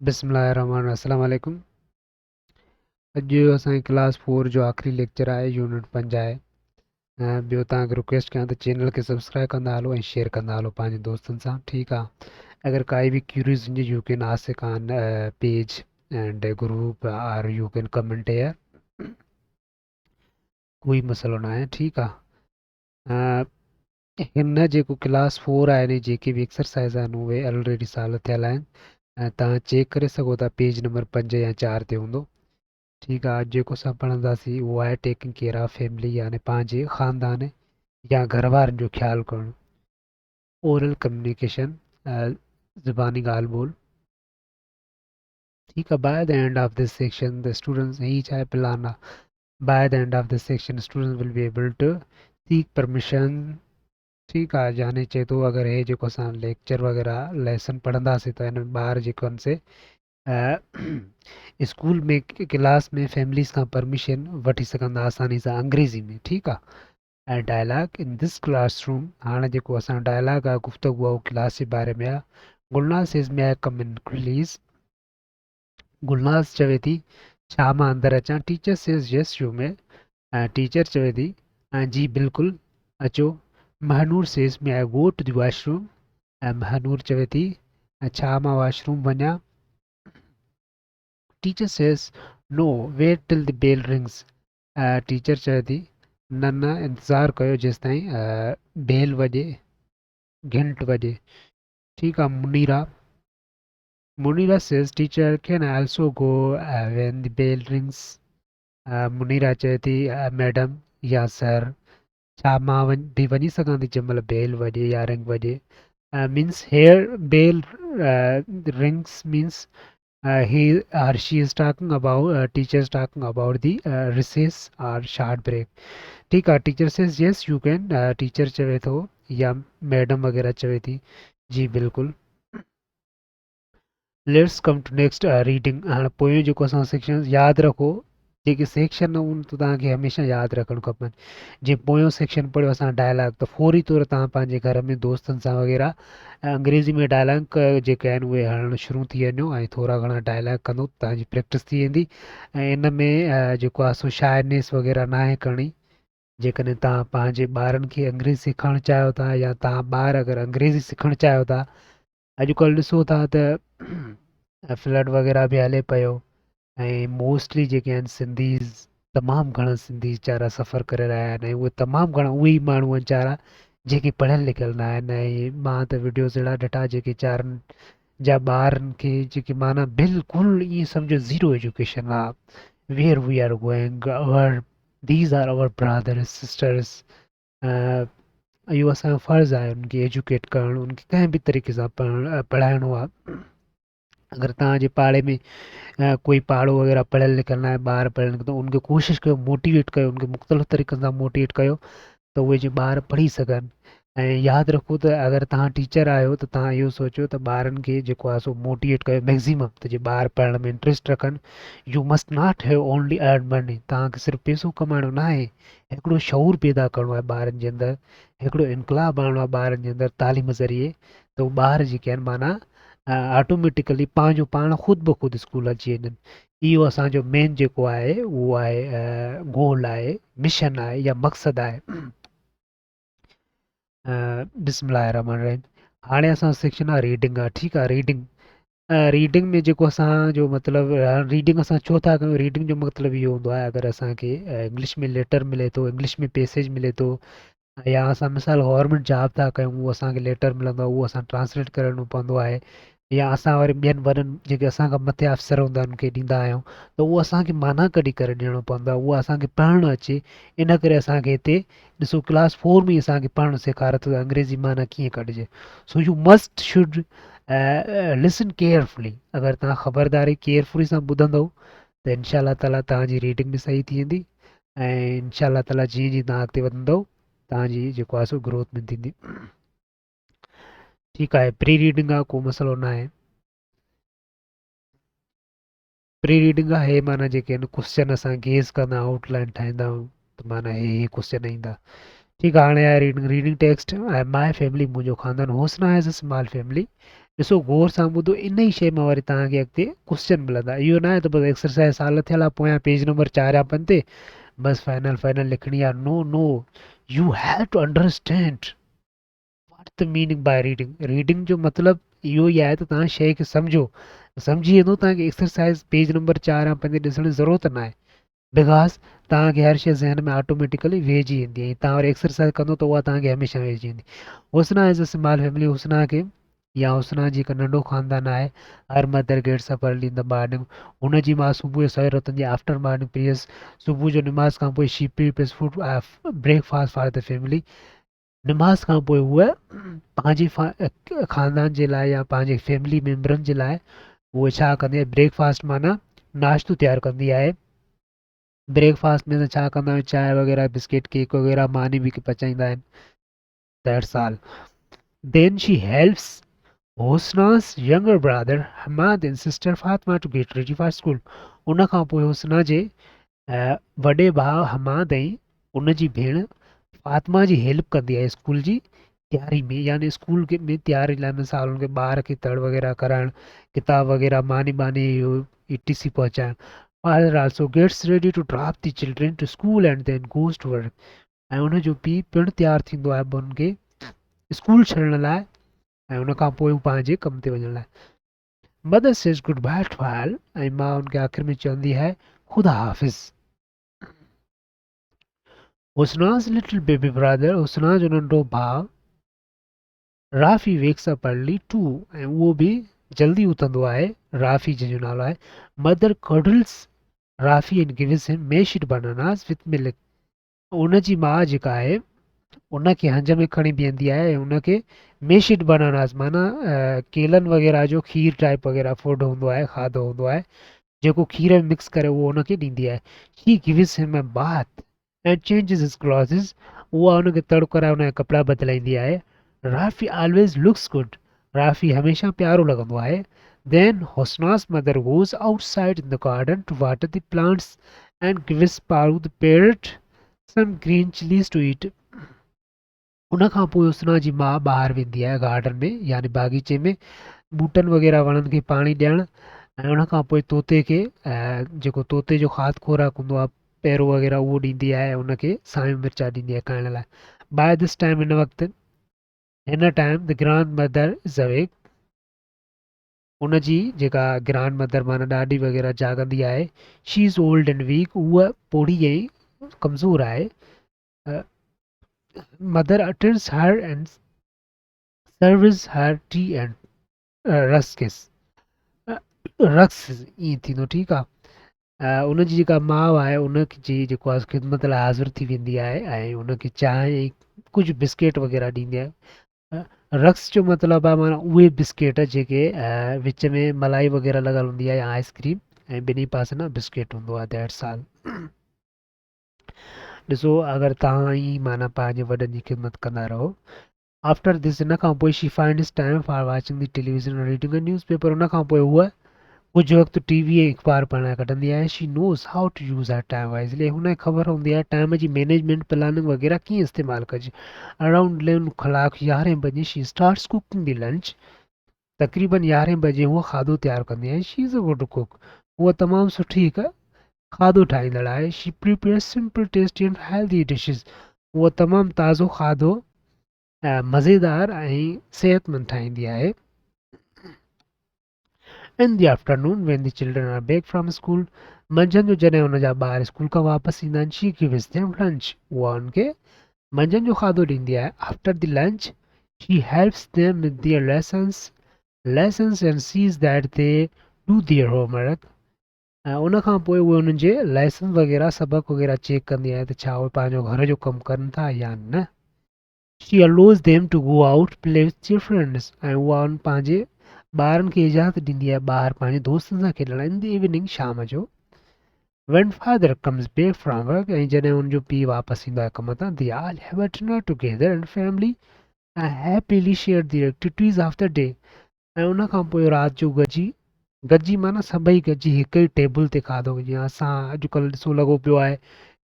बिस्मिल्लाहिर्रहमानिर्रहीम अस्सलाम वालेकुम। अॼु असांजी क्लास 4 जो आख़िरी लेक्चर आहे, यूनिट 5 आहे। ॿियो तव्हांखे रिक्वेस्ट कयां त चैनल खे सब्सक्राइब कंदा हलो ऐं शेयर कंदा हलो पंहिंजे दोस्तनि सां, ठीकु आहे। अगर काई भी क्यूरीज हुजे you can ask on page and group or you can comment here, कोई मसइलो न आहे, ठीकु आहे। हिन जेको क्लास 4 आहे ने जेके बि एक्सरसाइज़ आहिनि उहे ऑलरेडी साल थियल आहिनि ऐं तव्हां चेक करे सघो था, पेज नंबर 5 या 4 ते हूंदो, ठीकु आहे। जेको असां पढ़ंदासीं उहो आहे टेकिंग केयर ऑफ फैमिली, यानी पंहिंजे ख़ानदान या घर वारनि जो ख़्यालु करणु। ओरल कम्युनिकेशन, ज़ुबानी ॻाल्हि ॿोल, ठीकु आहे। By the end of this section the students, ही छा आहे प्लान आहे, by the end of this section students will be able to seek permission, ठीकु आहे। यानी चए थो अगरि हे जेको असां लेक्चर वग़ैरह लेसन पढ़ंदासीं त हिन ॿार जेको आहिनि से स्कूल में क्लास में फैमिलीज़ खां परमिशन वठी सघंदा आसानी सां अंग्रेज़ी में, ठीकु आहे। ऐं डायलॉग इन दिस क्लासरूम, हाणे जेको असां डायलॉग आहे गुफ़्तगू आहे उहो क्लास जे बारे में आहे। गुलनाज़ सेज़ मे आई कम इन प्लीज़, गुलनाज़ चवे थी छा मां अंदरि अचां। Teacher says yes you may, ऐं टीचर चवे थी जी बिल्कुलु अचो। Mahnoor says may I go to the washroom, ऐं महनूर चवे थी छा मां वॉशरूम वञा। Teacher says no wait till the bell rings, teacher चवे थी न न इंतज़ारु कयो जेसिताईं बेल वॼे, घंट वॼे, ठीकु आहे। Munira says teacher can I also go when the bell rings, Munira चवे थी मैडम या सर, छा मां भी वञी सघां थी जंहिं महिल बेल वॼे या रिंग वॼे। Means here bell rings means he or she is talking about teacher is talking about the recess or short break, ठीक है। Teacher says Yes U can, teacher चवे थो या मैडम वग़ैरह चवे थी जी बिल्कुलु। Let's come to next reading. हाणे पोयों जेको असां सेक्शन यादि रखो, जेके सेक्शन आहिनि त तव्हांखे हमेशह यादि रखणु खपनि। जीअं पोयों सेक्शन पढ़ियो असां डायलॉग, त फौरी तौर तव्हां पंहिंजे घर में दोस्तनि सां वग़ैरह अंग्रेज़ी में डायलॉग जेके आहिनि उहे हणणु शुरू थी वञो ऐं थोरा घणा डायलॉग कंदो, तव्हांजी प्रैक्टिस थी वेंदी। ऐं इन में जेको आहे सो शायरनेस वग़ैरह न आहे करणी। जेकॾहिं तव्हां पंहिंजे ॿारनि खे अंग्रेज़ी सेखारणु चाहियो था या तव्हां ॿार अगरि अंग्रेज़ी सिखणु चाहियो था, अॼुकल्ह ॾिसो था त फ्लड वग़ैरह बि हले पियो ऐं मोस्टली जेके आहिनि सिंधीज़, तमामु घणा सिंधी वीचारा सफ़र करे रहिया आहिनि ऐं उहे तमामु घणा उहे ई माण्हू आहिनि वीचारा जेके पढ़ियल लिखियल न आहिनि। ऐं मां त वीडियोज़ अहिड़ा ॾिठा जेके वीचारनि जा ॿारनि खे जेके माना बिल्कुलु ईअं सम्झो ज़ीरो एजुकेशन आहे। Where we are going, our these are our brothers sisters, इहो असांजो फ़र्ज़ु आहे उनखे एजुकेट करणु, उनखे कंहिं बि तरीक़े सां पढ़ाइणो आहे। अगरि तव्हांजे पाड़े में कोई पाड़ो वग़ैरह पढ़ियल लिखियल न आहे, ॿार पढ़ियल लिखियल, त उनखे कोशिशि कयो, मोटिवेट कयो, उनखे मुख़्तलिफ़ तरीक़नि सां मोटिवेट कयो त उहे जीअं ॿार पढ़ी सघनि। ऐं यादि रखो त अगरि तव्हां टीचर आहियो त तव्हां इहो सोचियो त ॿारनि खे जेको आहे सो मोटिवेट कयो मैक्ज़िमम, त जीअं ॿार पढ़ण में इंट्रस्ट रखनि। U must not have only earn money, तव्हांखे सिर्फ़ु पैसो कमाइणो न आहे, हिकिड़ो शऊर पैदा करिणो आहे ॿारनि जे अंदरि, हिकिड़ो इनकलाब आणिणो आहे ॿारनि जे अंदरि तालीम ज़रिए, त उहे ॿार जेके आहिनि माना ऑटोमेटिकली पंहिंजो पाण ख़ुदि ब ख़ुदि स्कूल अची वञनि। इहो असांजो मेन जेको आहे उहो आहे गोल आहे, मिशन आहे या मक़सदु आहे। बिस्मिल्लाहिर्रहमानिर्रहीम। हाणे असां सेक्शन आहे रीडिंग आहे, ठीकु आहे। रीडिंग में जेको असांजो मतिलबु रीडिंग असां छो था कयूं, रीडिंग जो मतिलबु इहो हूंदो आहे अगरि असांखे इंग्लिश में लेटर मिले थो, इंग्लिश में पैसेज मिले थो, या असां मिसाल गवर्नमेंट जॉब था कयूं, उहो असांखे लेटर मिलंदो आहे, उहो असां ट्रांसलेट करणो पवंदो आहे। या असां वरी ॿियनि वॾनि जेके असांखां मथे अफ़सर हूंदा आहिनि उनखे ॾींदा आहियूं, त उहो असांखे माना कढी करे ॾियणो पवंदो आहे, उहो असांखे पढ़णु अचे। इन करे असांखे हिते ॾिसो क्लास 4 में असांखे पढ़णु सेखारे थो त अंग्रेज़ी माना कीअं कढिजे। So you must should listen carefully. अगरि तव्हां ख़बरदारी केयरफुली सां ॿुधंदव त इनशा ताला तव्हांजी रीडिंग बि सही थी वेंदी ऐं इनशा ताला जीअं जीअं तव्हां अॻिते वधंदव तव्हांजी जेको आहे सो ग्रोथ में थींदी, ठीकु आहे। प्री रीडिंग आहे, को मसइलो न आहे। प्री रीडिंग आहे हे माना जेके आहिनि क्वेश्चन असां गेस कंदा आहियूं, आउटलाइन ठाहींदा आहियूं, त माना हे क्वेश्चन ईंदा, ठीकु आहे। हाणे आहे रीडिंग टेक्स्ट। माय फैमिली, मुंहिंजो ख़ानदान, होसना एज़ अ स्मॉल फैमिली, ॾिसो गौर सां ॿुधो, इन ई शइ मां वरी तव्हांखे अॻिते क्वेश्चन मिलंदा। इहो न आहे त बसि एक्सरसाइज़ साल थियल आहे पोयां पेज नंबर 4 या 5 ते बस फाइनल फाइनल लिखणी आहे। No no, you have to understand what the meaning by reading. Reading जो मतिलबु इहो ई आहे त तव्हां शइ खे सम्झो, सम्झी वेंदो तव्हांखे एक्सरसाइज़ पेज नंबर 4 या 5 ॾिसण जी ज़रूरत न आहे। बिकॉज़ तव्हांखे हर शइ ज़हन में ऑटोमेटिकली वेहिजी वेंदी ऐं तव्हां वरी एक्सरसाइज़ कंदो त उहा तव्हांखे हमेशह वेहिजी वेंदी। Husna has a small family, Husna खे या हुस्ना जी हिकु नंढो ख़ानदान आहे। Her mother gets up early in the morning. हुनजी माउ सुबुह जो सवेल उथंदी आहे आफ्टर मॉर्निंग प्रेयर्स। सुबुह जो निमाज़ खां पोइ she prepares food breakfast for the family. निमाज़ खां पोइ उहा पंहिंजी ख़ानदान जे लाइ या पंहिंजे फैमिली मेंबरनि जे लाइ उहे छा कंदी आहे, ब्रेकफास्ट माना नाश्तो तयारु कंदी आहे। ब्रेकफास्ट में त छा कंदा आहियूं, चांहि वग़ैरह बिस्किट केक वग़ैरह मानी बि पचाईंदा आहिनि। That's all. Then she helps Hosna's younger brother Hamad and sister Fatma to get ready for school. उन खां पोइ हुस्ना जे वॾे भाउ हमाद ऐं उन जी भेण फातिमा जी हेल्प कंदी आहे स्कूल जी तयारी में, यानी स्कूल में तयारी लाइ मिसाल हुनखे ॿार खे तड़ वग़ैरह कराइणु, किताब वग़ैरह मानी बानी ETC पहुचाइणु। Father also gets ready to drop the children to school and then goes to work. ऐं उन जो पीउ पिणु तयारु थींदो आहे उन्हनि खे स्कूल छॾण लाइ ऐं उन खां पोइ हू पंहिंजे कम ते वञण लाइ। Mother says goodbye to all ऐं मां उनखे आख़िर में चवंदी आहे ख़ुदा हाफ़िज़। हुस्ना's little baby brother, हुस्ना जो नंढो भाउ राफ़ी वेक्स अप अर्ली टू ऐं उहो बि जल्दी उथंदो आहे। राफ़ी जंहिंजो नालो आहे। Mother cuddles Rafi and gives हिम मेश्ड बनानास विथ मिल्क। उन जी माउ जेका आहे उनखे हंज में खणी बीहंदी आहे ऐं उनखे मेशिड बनानास माना केलनि वग़ैरह जो खीर टाइप वग़ैरह फूड हूंदो आहे, खाधो हूंदो आहे जेको खीर में मिक्स करे उहो उनखे ॾींदी आहे। She gives him a bath and changes हिज क्लॉथ्स। उहा उनखे तड़ो कराए उनजा कपिड़ा बदिलाईंदी आहे। राफ़ी ऑलवेज लुक्स गुड। राफ़ी हमेशह प्यारो लॻंदो आहे। देन हुस्ना's mother goes outside in the garden to water the plants and gives Paru the parrot some green chilies to eat. उन खां पोइ हुस्ना जी माउ ॿाहिरि वेंदी आहे गार्डन में यानी बाग़ीचे में ॿूटनि वग़ैरह वणनि खे पाणी ॾियणु ऐं उन खां पोइ तोते खे जेको तोते जो ख़ासि खोराक हूंदो आहे पहिरो वग़ैरह उहो ॾींदी आहे ऐं उनखे सायूं मिर्चा ॾींदी आहे खाइण लाइ। बाय दिस टाइम हिन वक़्तु हिन time the grand mother is awake. उन जी जेका ग्रांड मदर माना ॾाॾी वग़ैरह जाॻंदी आहे। She is old and weak. उहा पोड़ी ऐं कमज़ोर आहे। Mother attends her and service her tea and rusks. रक्स ईअं थींदो, ठीकु आहे। उन जी जेका माउ आहे उन जी जेको आहे ख़िदमत लाइ हाज़िर थी वेंदी आहे ऐं उनखे चांहि ऐं कुझु बिस्किट वग़ैरह ॾींदी आहे। रक्स जो मतिलबु आहे माना उहे बिस्किट जेके विच में मलाई वग़ैरह लॻल हूंदी आहे या आइसक्रीम ऐं ॿिन्ही पासे न बिस्किट हूंदो आहे। That's all. ॾिसो अगरि तव्हां ई माना पंहिंजे वॾनि जी ख़िदमत कंदा रहो। आफ्टर दिस इन खां पोइ she finds time for watching the television और रीडिंग अ न्यूज़ पेपर। उन खां पोइ उहा कुझु वक़्तु टीवी ऐं अख़बार पढ़णु कढंदी आहे। She knows how to use her time wisely. हुनखे ख़बर हूंदी आहे टाइम जी मैनेजमेंट प्लानिंग वग़ैरह कीअं इस्तेमालु कजे। अराउंड 11 कलाक 11 बजे she starts cooking the lunch. तक़रीबन 11 बजे उहा खाधो तयारु कंदी आहे। She is a good cook. उहा तमामु सुठी हिकु खाधो ठाहींदड़ आहे। She prepares simple tasty and healthy dishes. उहा तमामु ताज़ो खाधो मज़ेदार ऐं सेहतमंद ठाहींदी आहे। In the afternoon when the children are back from school, मंझंदि जो जॾहिं हुन जा ॿार स्कूल खां वापसि ईंदा आहिनि, she gives them lunch। उहा उनखे मंझंदि जो खाधो ॾींदी आहे। After the lunch, she helps them with their lessons and sees that they do their homework। ऐं उन खां पोइ उहे उन्हनि जे लेसन वग़ैरह सबक़ वग़ैरह चेक कंदी आहे त छा उहे पंहिंजो घर जो कमु कनि था या न। She allows them to go out play with their friends। ऐं उहा पंहिंजे ॿारनि खे इजाज़त ॾींदी आहे ॿाहिरि पंहिंजे दोस्तनि सां खेॾण इन द इवनिंग शाम जो। When father comes back from work ऐं जॾहिं हुनजो पीउ वापसि ईंदो आहे कम तां, they all have a dinner together and family happily share their activities of the day। ऐं उन खां पोइ राति जो गॾिजी माना सभई गॾिजी हिक ई टेबल ते खाधो। जीअं असां अॼुकल्ह ॾिसो लॻो पियो आहे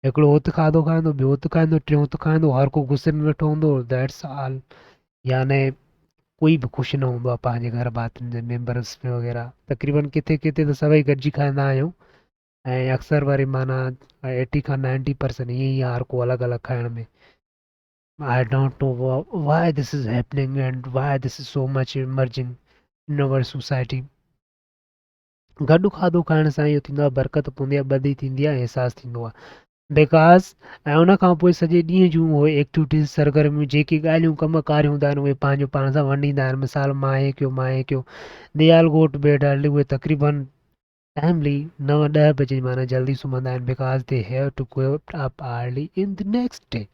हिकिड़ो हुते खाधो खाईंदो, ॿियो हुते खाईंदो, टियों हुते खाईंदो, हर को गुस्से में वेठो हूंदो। That's all. याने कोई बि ख़ुशि न हूंदो आहे पंहिंजे घर भातियुनि जे मेंबर्स में वग़ैरह। तक़रीबन किथे किथे त सभई गॾिजी खाईंदा आहियूं ऐं अक्सर वरी माना 80 खां 90% ईअं ई आहे हर को अलॻि अलॻि खाइण में। I don't know why this is happening and why this is so much emerging in our society. गॾु खाधो खाइण सां इहो थींदो आहे बरकत पवंदी आहे, ॿधी थींदी आहे, अहसासु थींदो आहे बिकॉज़ ऐं उन खां पोइ सॼे ॾींहं जूं उहे एक्टिविटीज़ सरगर्मियूं जेके ॻाल्हियूं कम कार हूंदा आहिनि उहे पंहिंजो पाण सां वंडींदा आहिनि। मिसाल मां हे कयो मां हे कयो, दे आल गो टू बेड अर्ली, उहे तक़रीबन टाइमली 9-10 बजे माना जल्दी सुम्हंदा आहिनि because they have to go up early in the next day.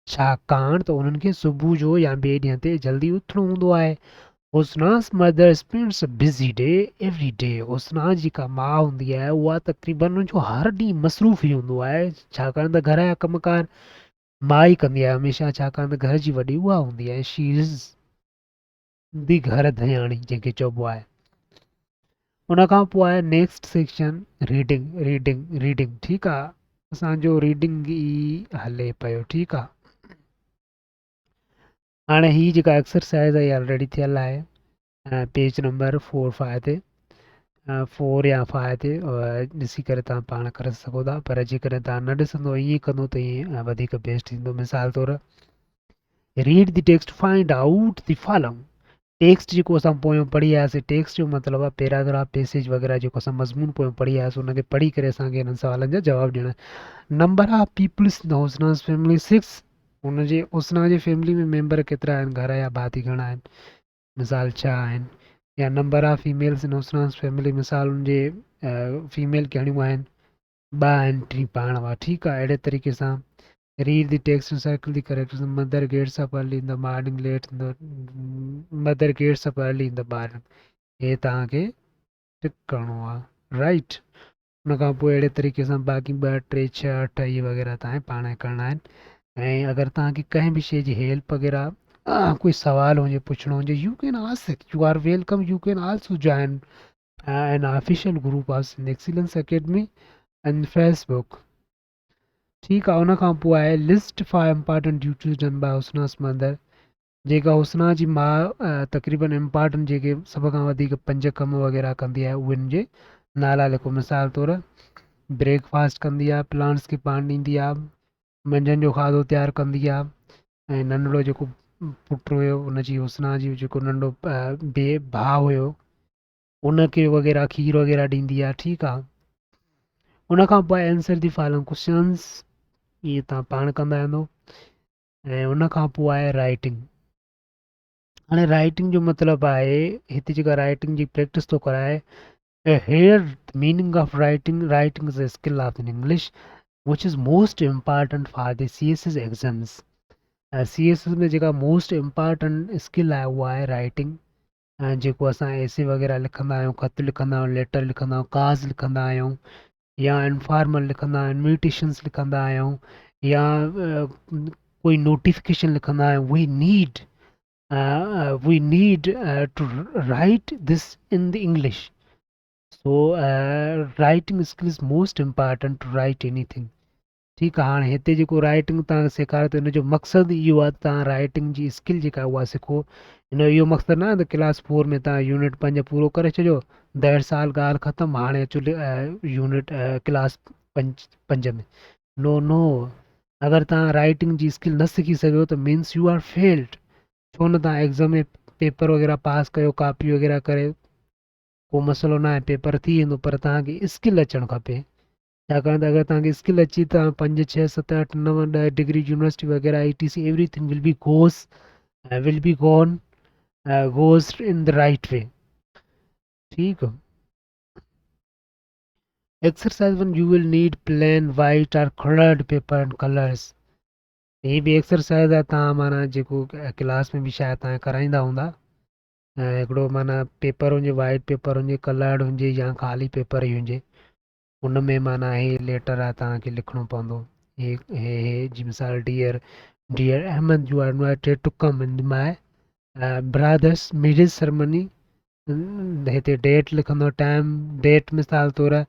छाकाणि त उन्हनि खे सुबुह जो या ॿिए ॾींहं ते जल्दी उथिणो हूंदो आहे। हुस्ना's mother spends a busy day every day। हुस्ना जेका माउ हूंदी आहे उहा तक़रीबन उनजो हर ॾींहुं मसरूफ़ ई हूंदो आहे, छाकाणि त घर जा कमकार माउ ई कंदी आहे हमेशह, छाकाणि त घर जी वॾी उहा हूंदी आहे। शी इज़ दी घर धयाणी जंहिंखे चइबो आहे। उन खां पोइ आहे next section reading reading reading. ठीकु आहे, असांजो रीडिंग ई हले पियो। ठीकु आहे, हाणे हीअ जेका एक्सरसाइज़ आहे ऑलरेडी थियल आहे पेज नंबर 4-5 ते 4 या 5 ते ॾिसी करे तव्हां पाण करे सघो था, पर जेकॾहिं तव्हां न ॾिसंदो ईअं कंदो त ईअं वधीक बेस्ट थींदो। मिसाल तौरु read the text, find out the following. Text जेको असां पोयों पढ़ी आयासीं, टेक्स्ट जो मतिलबु आहे पैराग्राफ पैसेज वग़ैरह जेको असां मज़मून पोयों पढ़ी आयासीं उनखे पढ़ी करे असांखे हिननि सवालनि जा जवाब ॾियणा। Number of peoples in हुस्ना's family 6। हुनजे हुस्ना जे फैमिली में मेंबर केतिरा आहिनि, घर जा भाती घणा आहिनि, मिसाल 6 आहिनि। या number of females in हुस्ना's family, मिसाल हुनजे फीमेल घणियूं आहिनि, 2 आहिनि, 3 पाण हुआ। ठीकु आहे, अहिड़े तरीक़े सां read the text and circle the characters। mother gets up early in the morning, late in the mother gets up early in the morning। हे तव्हांखे टिक करिणो आहे, राइट। उन खां पोइ अहिड़े तरीक़े सां बाक़ी 2, 3, 6, 8 इहे वग़ैरह तव्हांखे पाण करिणा आहिनि। ऐं अगरि तव्हांखे कंहिं बि शइ जी हेल्प वग़ैरह कोई सवाल हुजे पुछिणो हुजे, you can ask, you are welcome, you can also join an official group of Sindh excellence academy and Facebook. ठीकु आहे, उन खां पोइ आहे list for important duties done by Husna's mother. जेका हुस्ना जी माउ तक़रीबन इम्पॉर्टेंट जेके सभ खां वधीक 5 कम वग़ैरह कंदी आहे उन्हनि जे नाला लिखो। मिसाल तौरु ब्रेकफास्ट कंदी आहे, प्लांट्स खे पाणी ॾींदी आहे, मंझंदि जो खाधो तयारु कंदी आहे, ऐं नंढिड़ो जेको पुटु हुयो हुनजी हुस्ना जी जेको नंढो भाउ हुयो उनखे वग़ैरह खीर वग़ैरह ॾींदी आहे। ठीकु आहे, उन खां पोइ आंसर दी फॉलोइंग क्वेश्चन्स, इहे तव्हां पाण कंदा वेंदो। ऐं उन खां पोइ आहे राइटिंग। हाणे राइटिंग जो मतिलबु आहे हिते जेका राइटिंग जी प्रैक्टिस थो कराए। here the meaning of writing is a skill of in English which is most important for the CSS exams। CSS में जेका मोस्ट इम्पॉर्टेंट स्किल आहे उहा आहे राइटिंग। जेको असां एसे वग़ैरह लिखंदा आहियूं, ख़त लिखंदा आहियूं, लेटर लिखंदा आहियूं, कार्ड्स लिखंदा आहियूं, या इनफॉर्मल लिखंदा आहियूं, इन्विटेशंस लिखंदा आहियूं, या कोई नोटिफिकेशन लिखंदा आहियूं। we need to write this in the English। so writing skill is most important to write anything। ठीकु आहे, हाणे हिते जेको राइटिंग तव्हांखे सेखारे थो हिनजो मक़सदु इहो आहे त तव्हां राइटिंग जी स्किल जेका आहे उहा सिखो। हिन जो इहो मक़सदु न आहे त क्लास 4 में तव्हां यूनिट 5 पूरो करे छॾियो, 1.5 साल ॻाल्हि ख़तमु, हाणे अचो यूनिट क्लास 5 में। नो नो, अगरि तव्हां राइटिंग जी स्किल न सिखी सघो त मीन्स यू आर फेल्ड। छो न तव्हां एग्ज़ाम में पेपर वग़ैरह पास कयो, कापी वग़ैरह करे, को मसइलो न आहे, पेपर थी वेंदो, पर तव्हांखे स्किल अचणु खपे। छाकाणि त अगरि तव्हांखे स्किल अची तव्हां 5, 6, 7, 8, 9, 10 डिग्री यूनिवर्सिटी वग़ैरह ETC everything will be goes in the right way. ठीकु आहे, एक्सरसाइज 1 यू विल नीड प्लेन वाइट और कलर्ड पेपर एंड कलर्स। ही बि एक्सरसाइज़ आहे, तव्हां माना जेको क्लास में बि शायदि तव्हां कराईंदा हूंदा। हिकिड़ो माना पेपर हुजे, वाइट पेपर हुजे, कलर्ड हुजे, या ख़ाली पेपर ई हुजे, उन में माना हे लेटर आहे तव्हांखे लिखिणो पवंदो। हे जी मिसाल dear Ahmed, you are invited to come in my brother's marriage ceremony. हिते डेट लिखंदो, टाइम डेट मिसाल तौरु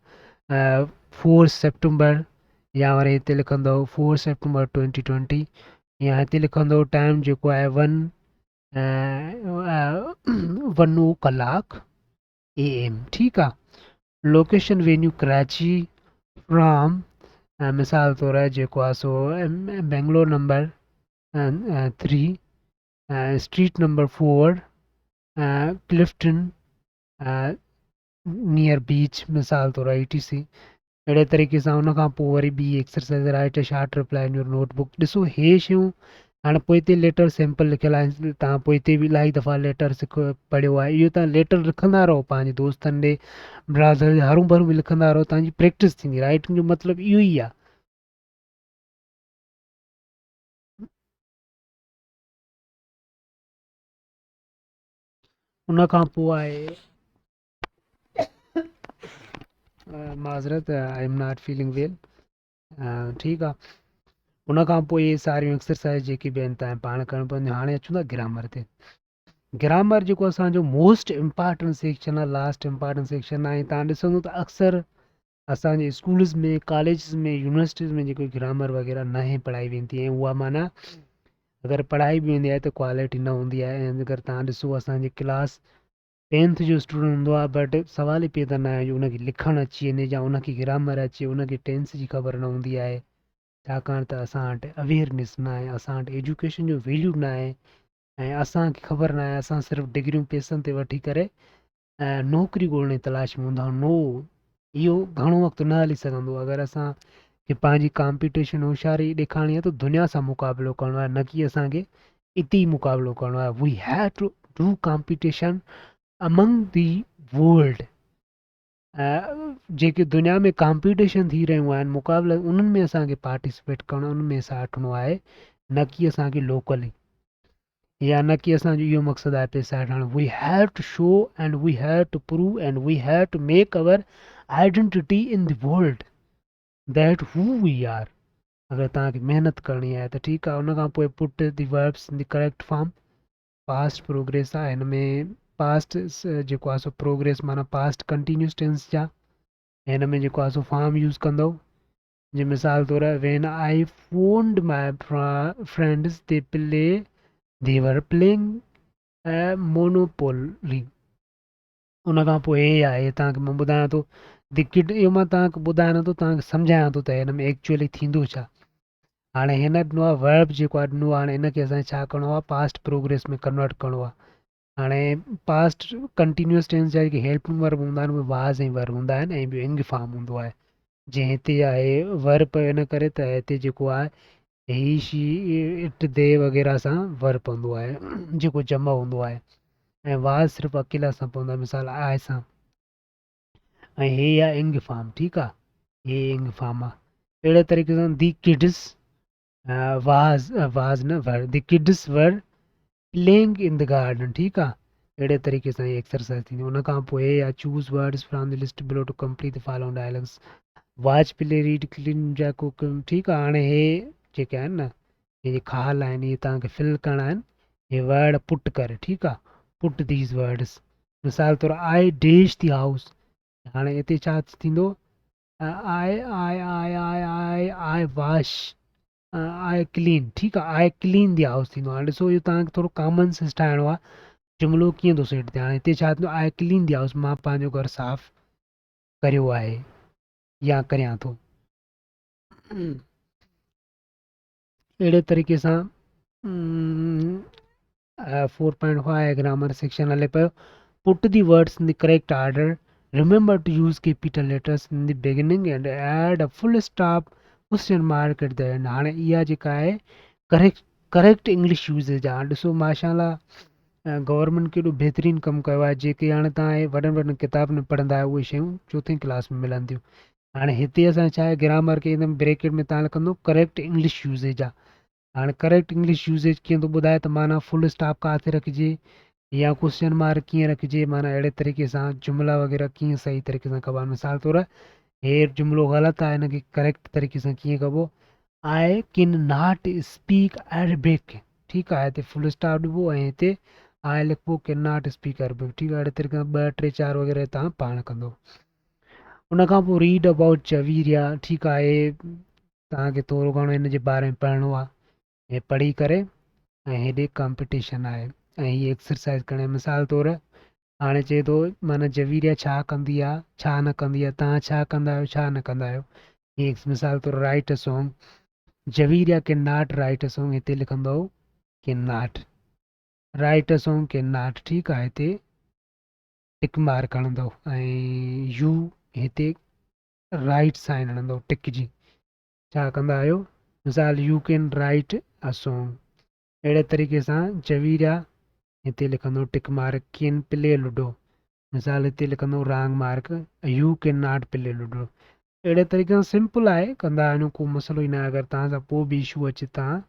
4 सितंबर, या वरी हिते लिखंदो 4 सितंबर 2020, या हिते लिखंदो टाइम जेको आहे 1 वनो कलाक AM, ठीकु आहे। लोकेशन वेन्यू कराची फ्रॉम मिसाल तौर जेको आहे सो Bangalore number 3, street number 4, Clifton near beach, मिसाल तौर ETC। अहिड़े तरीक़े सां उन खां पोइ वरी ॿी exercise right a short reply in your notebook. ॾिसो हे शयूं हाणे पोइ हिते लेटर सैंपल लिखियलु आहिनि, तव्हां पोइ हिते बि इलाही दफ़ा लेटर पढ़ियो आहे, इहो तव्हां लेटर लिखंदा रहो पंहिंजे दोस्तनि ॾे, ब्रादर हरू भरू बि लिखंदा रहो, तव्हांजी प्रैक्टिस थींदी। राइटिंग जो मतिलबु इहो ई आहे। उन खां पोइ आहे माज़रत, आई एम नॉट फीलिंग वेल, ठीकु आहे। उन खां पोइ इहे सारियूं एक्सरसाइज़ जेके बि आहिनि तव्हां पाण करणु पवंदियूं। हाणे अचूं था ग्रामर ते। ग्रामर जेको असांजो मोस्ट इम्पॉर्टेंट सेक्शन आहे, लास्ट इम्पॉर्टेंट सेक्शन आहे। तव्हां ॾिसंदो त अक्सर असांजे स्कूल्स में, कॉलेजिस में, यूनिवर्सिटीज़ में जेको ग्रामर वग़ैरह न पढ़ाई वेंदी आहे, उहा माना अगरि पढ़ाई बि वेंदी आहे त क्वालिटी न हूंदी आहे। ऐं अगरि तव्हां ॾिसो असांजे क्लास 10th जो स्टूडेंट हूंदो आहे, बट सवाल ई पैदा न आहे जो उनखे लिखणु अची वञे या उनखे ग्रामर अचे, उनखे टेंस जी ख़बर न हूंदी आहे। छाकाणि त असां वटि अवेयरनेस न आहे, असां वटि एजुकेशन जो वैल्यू न आहे, ऐं असांखे ख़बर न आहे। असां सिर्फ़ु डिग्रियूं पैसनि ते वठी करे नौकिरी ॻोल्हण जी तलाश में हूंदा आहियूं। नो, इहो घणो वक़्तु न हली सघंदो। अगरि असांखे पंहिंजी कॉम्पिटिशन होशियारी ॾेखारणी आहे त दुनिया सां मुक़ाबिलो करिणो आहे, न की असांखे हिते ई मुक़ाबिलो करिणो आहे। We have to do competition among the world. जेके दुनिया में कॉम्पिटिशन थी रहियूं आहिनि, मुक़ाबिला, उन्हनि में असांखे पार्टिसिपेट करिणो आहे, उन्हनि में हिसा वठिणो आहे, न की असांखे लोकली, या न की असांजो इहो मक़सदु आहे पैसा ठाहिणु। We have to show and we have to prove and we have to make our identity in the world that who we are. अगरि तव्हांखे महिनत करणी आहे त ठीकु आहे। उन खां पोइ put the verbs in the correct form. Past progress आहे, हिन में पास्ट जेको आहे सो प्रोग्रेस माना पास्ट कंटिन्यूस टेंस जा। हिन में जेको आहे सो फॉर्म यूज़ कंदो। जीअं मिसाल तौरु when I found my friends they play the were playing monopoly. उन खां पोइ हे आहे, तव्हांखे मां ॿुधायां थो द किड, इहो मां तव्हांखे ॿुधायां नथो, तव्हांखे सम्झायां थो त हिन में एक्चुअली थींदो छा। हाणे हिन ॾिनो आहे वर्ब जेको आहे ॾिनो आहे, हाणे हिनखे असांखे छा करिणो आहे, पास्ट प्रोग्रेस में कन्वर्ट करिणो आहे। हाणे पास्ट कंटिन्यूअस टेंस जा जेके हेल्पिंग वर्ब हूंदा आहिनि उहे वाज़ ऐं वर्ब हूंदा आहिनि, ऐं ॿियो इंग फॉर्म हूंदो आहे। जीअं हिते आहे वर्ब, इन करे त हिते जेको आहे ही शी इट दे वग़ैरह सां वर्ब पवंदो आहे, जेको जमा हूंदो आहे। ऐं वाज़ सिर्फ़ु अकेला सां पवंदो आहे, मिसाल आहे सां। ऐं हे आहे इंग फॉर्म, ठीकु आहे। हे इंग फॉर्म आहे। अहिड़े तरीक़े सां दी किड्स वाज़ न were, the kids were playing in the garden, ठीकु आहे। अहिड़े तरीक़े सां इहे एक्सरसाइज़ थींदी। उन खां पोइ हे आहे choose words from the list below to complete the following dialogues. Watch, play, read, clean जा कुक, ठीकु आहे। हाणे हे जेके आहिनि न, हे ख़ाल आहिनि, इहे तव्हांखे फिल करणा आहिनि। हे वर्ड पुट करे, ठीकु आहे। पुट दीज़ वर्ड्स। मिसाल तौरु आई डैश दी हाउस। हाणे हिते छा थींदो, आई वॉश, आई क्लीन, ठीकु आहे। आई क्लीन दी हाउस थींदो। हाणे ॾिसो इहो तव्हांखे थोरो कॉमन सेंस ठाहिणो आहे, जुमिलो कीअं थो सेट थिए। हाणे हिते छा थींदो, आई क्लीन दी हाउस, मां पंहिंजो घरु साफ़ु करियो आहे या करियां थो। अहिड़े तरीक़े सां 4.5 ग्रामर सेक्शन हले पियो। Put the words in the correct order, remember to use capital letters in the beginning and add a full stop question mark at the end. हाणे इहा जेका आहे करेक्ट इंग्लिश यूज़ेज आहे। ॾिसो माशाल्लाह गवर्नमेंट केॾो बहितरीनु कमु कयो आहे। जेके हाणे तव्हां वॾनि वॾनि किताबनि में पढ़ंदा आहियो उहे शयूं 4th क्लास में मिलनि थियूं। हाणे हिते असां छा आहे, ग्रामर खे हिन ब्रैकेट में तव्हां लिखंदो करेक्ट इंग्लिश यूज़ेज आहे। हाणे करेक्ट इंग्लिश यूज़ेज कीअं थो ॿुधाए त माना फुल स्टॉप किथे रखिजे या क्वेश्चन मार्क कीअं रखिजे, माना अहिड़े तरीक़े सां जुमिला वग़ैरह कीअं सही तरीक़े सां कबा। मिसाल तौरु हे जुमिलो ग़लति आहे, हिनखे करेक्ट तरीक़े सां कीअं कबो, आई कैन नॉट स्पीक अरबिक, ठीकु आहे। हिते फुल स्टॉप ॾिबो ऐं हिते आई लिखिबो कैन नॉट स्पीक अरबिक, ठीकु आहे। अहिड़े तरीक़े सां 2, 3, 4 वग़ैरह तव्हां पाण कंदो। उन खां पोइ रीड अबाउट जवीरिया, ठीकु आहे। तव्हांखे थोरो घणो हिन जे बारे में पढ़णो आहे, हे पढ़ी करे ऐं हेॾे कॉम्पिटिशन आहे। ऐं हीअ एक्सरसाइज़ करणी आहे। मिसाल तौरु हाणे चए थो माना जवीरिया छा कंदी आहे, छा न कंदी आहे, तव्हां छा कंदा आहियो, छा न कंदा आहियो। हीअ मिसाल तौरु write a song, Javeria can not write a song, हिते लिखंदो can not write a song, can not. ठीकु आहे, हिते टिक मार्क हणंदो ऐं यू हिते राइट साइन हणंदो टिक जी। छा कंदा आहियो, मिसाल you can write a song. अहिड़े तरीक़े सां जवीरिया हिते लिखंदो tick mark, can play ludo, मिसाल हिते लिखंदो wrong mark, you can not play ludo. अहिड़े तरीक़े सां सिंपल आहे, कंदा आहियूं, को मसइलो ई न आहे। अगरि तव्हां सां पोइ बि इशू अचे तव्हां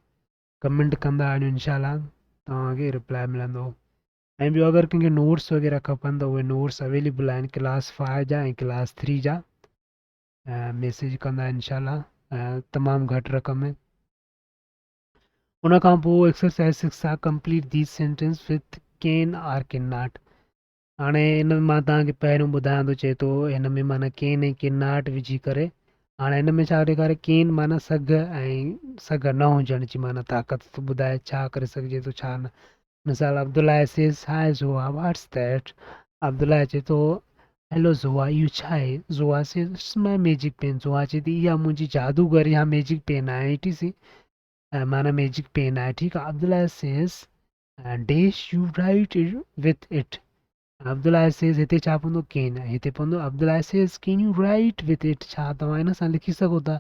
कमेंट कंदा आहियूं, इनशाला तव्हांखे रिप्लाई मिलंदो। ऐं ॿियो अगरि कंहिंखे नोट्स वग़ैरह खपनि त उहे नोट्स अवेलेबल आहिनि क्लास 5 जा ऐं क्लास 3 जा। मैसेज कंदा इनशाला, तमामु घटि रक़म में। उन खां पोइ एक्सरसाइज 6 आहे complete these sentence with can or can not. हाणे हिन में मां तव्हांखे पहिरियों ॿुधायां थो, चए थो हिन में माना कैन ऐं कैन नॉट विझी करे। हाणे हिन में छा ॾेखारे, कैन माना सघ ऐं सघ न हुजण जी माना ताक़त थो ॿुधाए, छा करे सघिजे थो छा न। मिसाल Abdullah says hi Zoa what's that, Abdullah चए थो हेलो ज़ोआ इहो छा आहे। Zoa says it's my magic pen, Zoa चए थी इहा मुंहिंजी जादूगर या मैजिक पेन आहे, ई टी सी माना मैजिक पेन आहे। ठीकु आहे, Abdullah says dash you write with it, Abdullah says हिते छा पवंदो कैन, हिते पवंदो Abdullah says can you write with it, छा तव्हां हिन सां लिखी सघो था।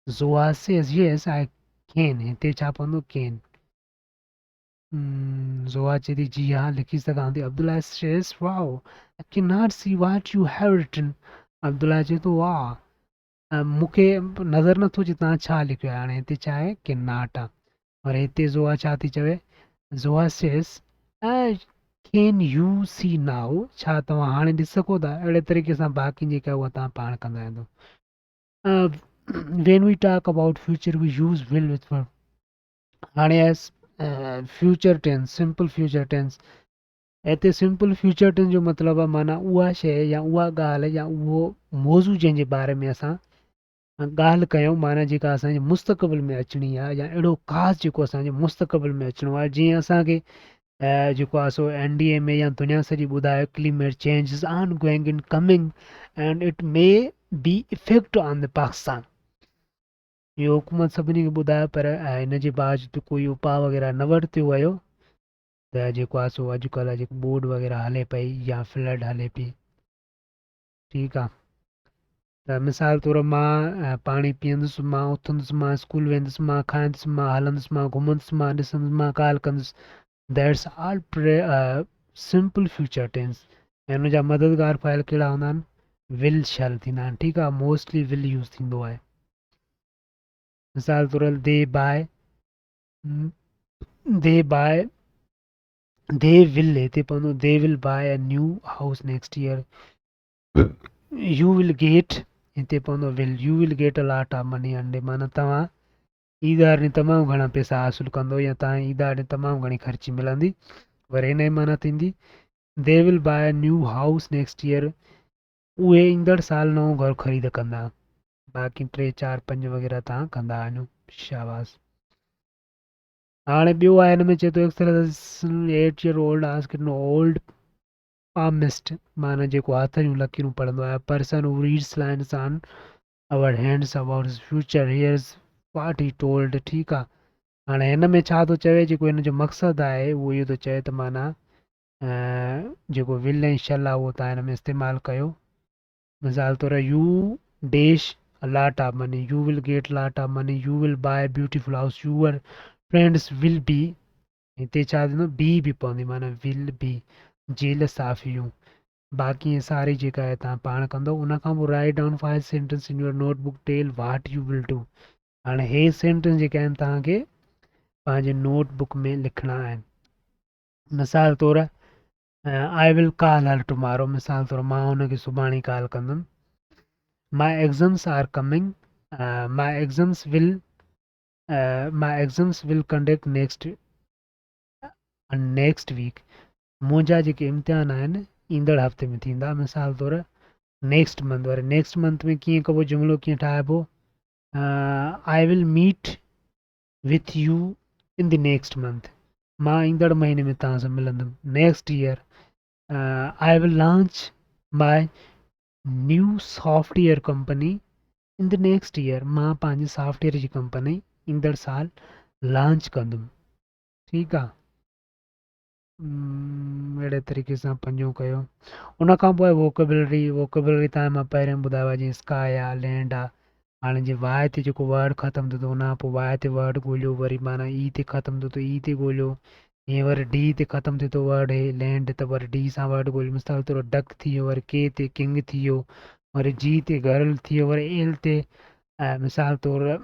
ज़ोआ सेज़ यस आई कैन, हिते छा पवंदो कैन। ज़ोआ चए थी जी हाँ लिखी सघां थी। Abdullah says wow I can not see what you have written, Abdullah चए थो वाह मूंखे नज़र नथो अचे तव्हां छा लिखियो आहे। हाणे हिते छा आहे कैन नॉट आहे, और हिते ज़ोआ छा थी चवे, Zoa says can you see now, छा तव्हां हाणे ॾिसी सघो था। अहिड़े तरीक़े सां बाक़ी जेका उहा तव्हां पाण कंदा वेंदो। When we talk about future we use will with verb. हाणे as future tense, simple future tense, हिते सिंपल फ्यूचर टेंस जो मतिलबु आहे माना उहा शइ या उहा ॻाल्हि या उहो मौज़ू जंहिंजे बारे में असां ॻाल्हि कयूं, माना जेका असांजे मुस्तक़बिल में अचणी आहे या अहिड़ो ख़ासि जेको असांजे मुस्तक़बिल में अचिणो आहे। जीअं असांखे जेको आहे सो NDA में या दुनिया सॼी ॿुधायो क्लाइमेट चेंज आन going in coming and it may be effect on the Pakistan. इहो हुकूमत सभिनी खे ॿुधायो, पर हिन जे बावजूदि कोई उपाउ वग़ैरह न वरितो वियो, त जेको आहे सो अॼुकल्ह जेको बोड वग़ैरह हले पई या फ्लड हले पई। ठीकु आहे, त मिसाल तौरु मां पाणी पीअंदुसि, मां उथंदुसि, मां स्कूल वेंदुसि, मां खाईंदुसि, मां हलंदुसि, मां घुमंदुसि, मां ॾिसंदुसि, मां ॻाल्हि कंदुसि, that's all simple future tense. ऐं हुन जा मददगार फ़ाइल कहिड़ा हूंदा आहिनि, विल शैल थींदा आहिनि। ठीकु आहे, मोस्टली विल यूज़ थींदो आहे। मिसाल तौरु दे बाय दे विल, हिते पवंदो they will buy a new house next year. You will get, हिते पवंदो will, you will get a lot of money अंडे, माना तव्हां ईदार ॾींहुं तमामु घणा पैसा हासिलु कंदो या तव्हां ईदार ॾींहुं तमामु घणी ख़र्ची मिलंदी। पर हिन जी माना थींदी दे will buy a new house next year, उहे ईंदड़ साल नओं घरु ख़रीद कंदा। बाक़ी 3, 4, 5 वग़ैरह तव्हां कंदा आहियो, शाबाश। हाणे ॿियो आहे, हिन में चए थो exercise 8 year old asked an old palmist, माना जेको हथ जूं लकीरूं पढ़ंदो आहे, person who reads lines on our hands about his future hears what he told. ठीकु आहे, हाणे हिन में छा थो चवे, जेको हिन जो मक़सदु आहे उहो इहो थो चए त माना जेको विल ऐं शल आहे उहो तव्हां हिन में इस्तेमालु कयो। मिसाल तौरु U dash a lot of money, you will get lot of money, you will buy a beautiful house, your friends will be, हिते छा थींदो बी बि पवंदी, माना विल बी जेल साफ़ियूं। बाक़ी इहे सारी जेका आहे तव्हां पाण कंदो। उन खां पोइ write down 5 sentence in your notebook tell what you will do. हाणे हे सेंटेंस जेके आहिनि तव्हांखे पंहिंजे नोटबुक में लिखणा आहिनि। मिसाल तौरु I will call her tomorrow, मिसाल तौरु मां हुनखे सुभाणे कॉल कंदुमि। My exams are coming. My exams will conduct next week. मुंहिंजा जेके इम्तिहान आहिनि ईंदड़ हफ़्ते में थींदा। मिसाल तौरु नेक्स्ट मंथ, वरी नेक्स्ट मंथ में कीअं कबो, जुमिलो कीअं ठाहिबो, I will meet with you in the next month. मां ईंदड़ महीने में तव्हां सां मिलंदुमि next year I will launch my new software company in the next year मां पंहिंजी सॉफ्टवेयर जी कंपनी ईंदड़ साल लॉन्च कंदुमि ठीकु आहे अहिड़े तरीक़े सां पंजो कयो उन खां पोइ वोकेबलरी तव्हां मां पहिरियों ॿुधायो आहे जीअं स्काई आहे लैंड आहे हाणे जीअं वाए ते जेको वर्ड ख़तमु थियो त उन खां पोइ वाए ते वर्ड ॻोल्हियो वरी माना ई ते ख़तमु थियो त ई ते ॻोल्हियो हीअं वरी डी ते ख़तमु थियो त वर्ड हे लैंड त वरी डी सां वर्ड ॻोल्हियो मिसाल तौरु डक थी वियो वरी के ते किंग थी वियो वरी जी ते गर्ल थी वियो वरी एल ते मिसाल तौरु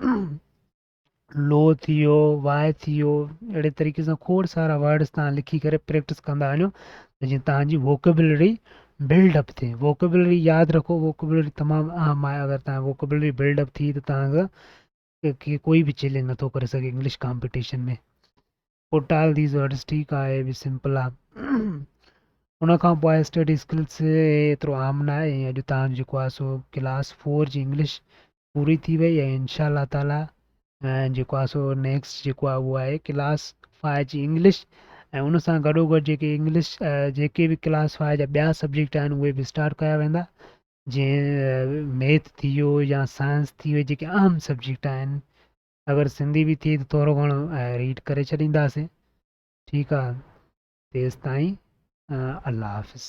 लो थी वियो वाए थी वियो अहिड़े तरीक़े सां खोड़ सारा वर्ड्स तव्हां लिखी करे प्रैक्टिस कंदा वञो त जीअं तव्हांजी वोकेबलरी बिल्डअप थिए वोकेबलरी यादि रखो वोकेबलरी तमामु अहम आहे अगरि तव्हां वोकेबलरी बिल्डअप थी त तव्हां कोई बि चैलेंज नथो करे सघे इंग्लिश कॉम्पिटिशन में पुट ऑल दीज़ वर्ड्स ठीकु आहे हे बि सिंपल आहे उन खां पोइ आहे स्टडी स्किल्स एतिरो आम न आहे ऐं अॼु तव्हांजो जेको आहे सो क्लास 4 जी इंग्लिश पूरी थी वई ऐं इनशा ताला ऐं जेको आहे सो नेक्स्ट जेको आहे उहो आहे क्लास 5 जी इंग्लिश ऐं उन सां गॾोगॾु जेके इंग्लिश जेके बि क्लास 5 जा ॿिया सब्जेक्ट आहिनि उहे बि स्टार्ट कया वेंदा जीअं मैथ थी वियो या साइंस थी वई जेके अहम सब्जेक्ट आहिनि अगरि सिंधी बि थिए त थोरो घणो रीड करे छॾींदासीं ठीकु आहे तेसि ताईं अल्लाह हाफ़िज़